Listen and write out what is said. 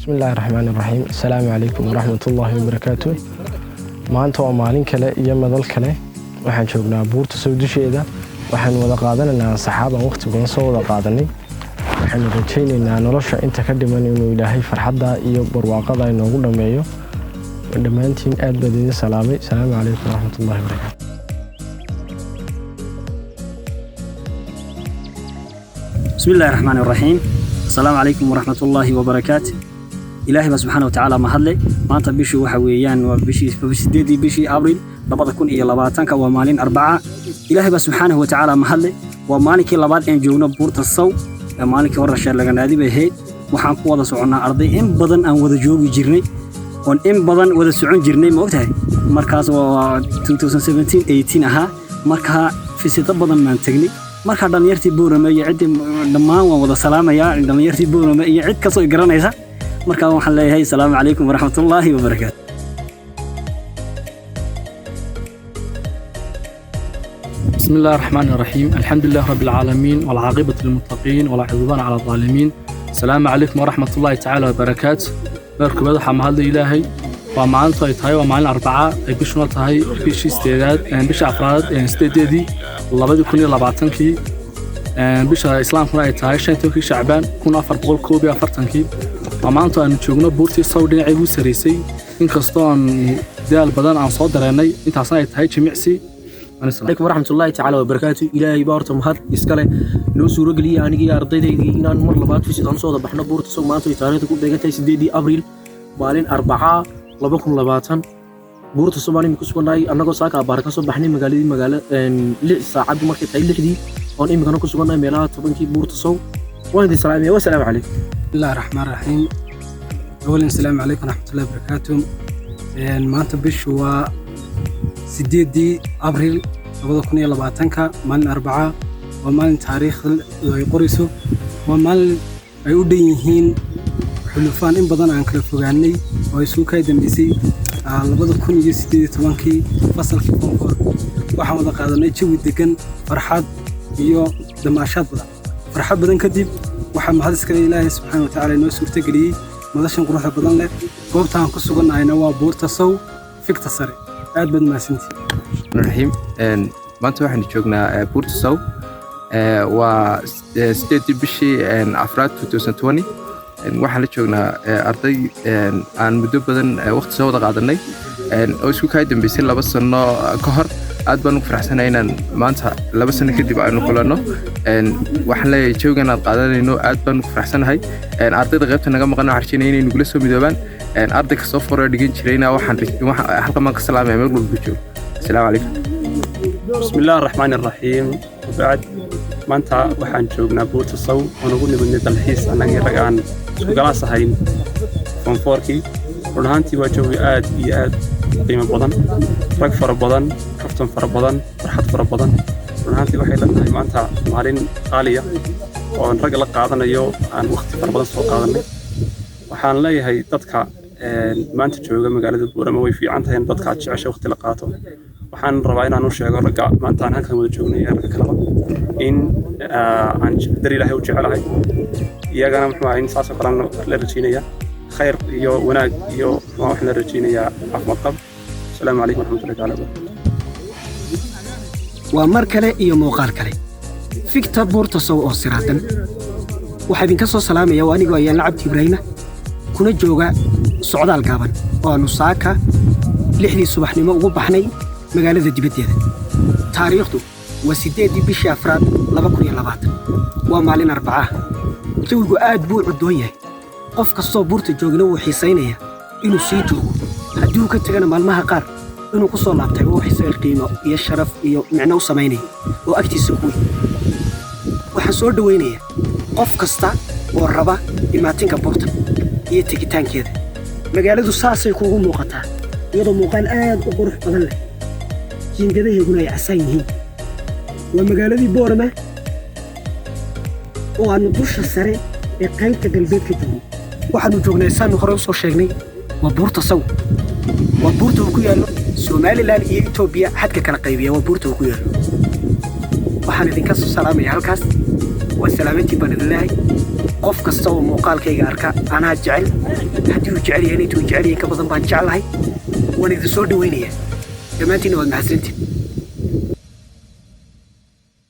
بسم الله الرحمن الرحيم السلام عليكم ورحمة الله وبركاته maanta waa maalin kale iyo madal kale waxaan joognaa buurta Sawdisheeda waxaan wada qaadanaynaa saxaaban waqti badan soo wada qaadanay waxaan rajaynaynaa nolosha inta ka dhiman inuu Ilaahay farxadda iyo barwaaqada inoogu dhameeyo dhamaantiin aad baan idin salaamay salaamu calaykum waraxmatullaahi wabarakaatuh بسم الله الرحمن الرحيم السلام عليكم ورحمة الله وبركاته إلهي سبحانه وتعالى مهدلي ما أنت بيشي وحويان وبيشي فبسديدي بيشي أبريل لبضا كون إيا لباتانك ومالين أربعة إلهي سبحانه وتعالى مهدلي ومالكي لبات إن جونا بورت الصو مالكي ورشار لغا نادي بهيد وحان قوضا سعونا أرضي إن بدن أن وذا جوبي جيرني وان إن بدن وذا سعون جيرني موقتها مركز 2017-18 أها مركها في ستة بدن من تغني marka dhalinyartii Boorama iyo cid dhamaan waan wada salaamayaa dhalinyartii Boorama iyo cid ka soo garanaysa marka waxaan leeyahay salaamu calaykum waraxmatullaahi wabarakaatuh بسم الله الرحمن الرحيم الحمد لله رب العالمين والعاقبة للمتقين ولا عدوان على الظالمين السلام عليكم ورحمة الله تعالى وبركاته بارك الله حمد إلهي ومعنا تاي ومعنا أربعة بيشنا تاي بيش استعداد بيش أفراد استعدادي الله بدي كوني لبعتنكي بيش الإسلام كنا تاي شن توكي شعبان كنا أفر بقول كوبي أفرتنكي ومعنا تاي نشوفنا بورتي صودين عيبو سريسي إن كستان ديال بدن عن صوت دراني أنت عصاي تاي جميعسي عليكم ورحمة الله تعالى وبركاته إلهي بارت مهد إسكاله نوسو رجلي يعني جي أرضي إن مر لبعض في سيدان صوت بحنا بورت صو معناته يتعرض تقول دقيقة سديدي أبريل مالين أربعة لبكم لبعضن بورت الصومالي مكسبناي أنا قصة كبارك صوب بحني مقالة ساعات مركز تايل لكدي أو إيه مكانو كسبناي ميلاد طبعاً كي بورت صو وين السلام والسلام عليكم بسم الله الرحمن الرحيم أولاً السلام عليكم ورحمة الله وبركاته ما تبش هو سديدي أبريل لبضو كوني لبعتنكا مالين أربعة ومالين تاريخ يقرسو ومال يوديهين حلفان إن بدن عن كلفوغاني ويسوق هيدا ميسي لبضو كوني سديدي طبانكي فصل كي كونفور وحمد قادرنا يجوي دقن فرحاد iyo damaashad badan farxad badan kadib waxa mahadiska Ilaahay subhanahu wa ta'ala inoo suurtageliyay madashan quruxda badan leh goobtaan ku suganayna waa buurta Sow fikta sare aad bad maasantii rahim maanta waxaan joognaa buurta Sow waa state bishii afraad 2020 waxaan la joognaa arday aan muddo badan waqti soo wada qaadanay oo isku ka dambeysay 2 sano ka hor aad baan ugu faraxsanahay inaan maanta 2 sano kadib aynu kulano waxaan leeyahay joogan aad qaadanayno aad baan ugu faraxsanahay ardayda qaybta naga maqan waxaan rajaynayaa inay nugula soo midoobaan arday ka soo furo dhigan jirayna waxaan halka ma ka salaamay meel walba joogo assalaamu calaykum bismillaah arrahmaan arrahiim wabacd maanta waxaan joognaa buurta Sow oo ugu nimidnay dalxiis anaga ragaan isku galaas ahayn konforkii runtii waa joogi aad iyo aad qiimo badan rag fara badan kaftan fara badan farxad fara badan runtii waxay leedahay maanta maalin qaaliya oo rag la qaadanayo aan waqti fara badan soo qaadanay waxaan leeyahay dadka maanta jooga magaalada Boorama way fiican tahay dadka jecesha waqti la qaato waxaan rabaa inaan u sheego ragga maanta aan halkan wada joognay rag kale in aan dar Ilaahay u jecelahay iyagana muxuu ahayn saas oo kale la rajaynayaa خير يو وناق يو ما إحنا رجينا عفوا قب السلام عليكم ورحمة الله تعالى وبركاته ومركلة يو موقال كلي فيك تبور تصو أو سرادن وحبين كسو سلام يا واني قوي لعب إبراهيم كنا جوجا صعود على الجبل ونصاكا لحدي الصبح نما وبحني مقالة الدبتة تاريخه وسديدي بشي أفراد لبكون يلبات ومالين 4 جوجو آد بوع الدنيا qof kastoo buurta joogna wuu xiisaynaya inuu sii joogo haddii uu ka tagana maalmaha qaar inuu ku soo laabtay oo xiiso qiimo iyo sharaf iyo macno u sameynaya oo agtiisa ku waxaan soo dhaweynaya qof kasta oo raba imaatinka buurta iyo tigitaankeeda magaaladu saasay kuugu muuqataa iyadoo muuqaal aad u qurux badan leh jiingadaheeduna ay casaan yihiin waa magaaladii Boorama oo aan dusha sare ee qaybta galbeedka joognay waxaanu joognay saan hore u soo sheegnay waa buurta Sow waa buurta uu ku yaalo Soomaaliland iyo Itoobiya xadka kala qaybiya waa buurta uu ku yaalo waxaan idinka soo salaamayaa halkaas وسلامتي بن الله قف كستو مقال كي أركا أنا جعل هديو جعلي يعني تو جعلي كبضن بان جعلهاي وانا ذا سود وينيه كمان تنوى المحسنتين